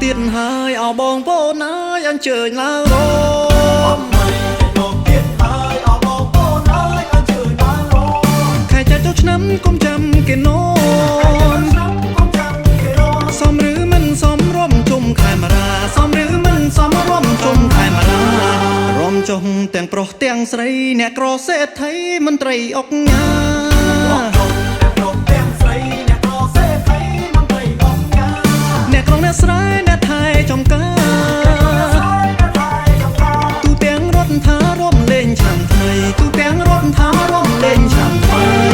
ទៀតហើយអោបងប្អូនអើយអញ្ជើញឡើងរំខែចែកចូលឆ្នាំគុំចាំគេនោមសមឬមិនសមរំជុំខែមករាសមឬមិនសមរំជុំខែមករារំចុះទាំងប្រុសទាំងស្រីអ្នកក្រសេដ្ឋីមន្ត្រីអុកញ៉ាអ្នកក្រុងអ្នកស្រែអ្នកថៃចំការទូទាំងរដ្ឋថារំលេងឆ្នាំថ្មីទូទាំងរដ្ឋថារំលេងឆ្នាំថ្មី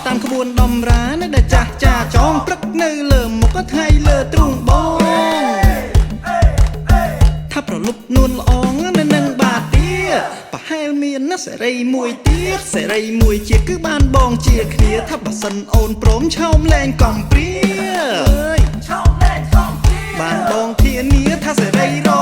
តាមក្បួនដំរានៅដែលចាស់ចាចងព្រឹកនៅលើមុខថ្ងៃលើទ្រូងបងថាប្រលប់នួនល្អងនៅនឹងបាទាប្រហែលមានណាសេរីមួយទៀតសេរីមួយជាគឺបានបងជាគ្នាថាបើសិនអូនព្រមឆោមលែងកំព្រាបានបងធានាថាសេរីរ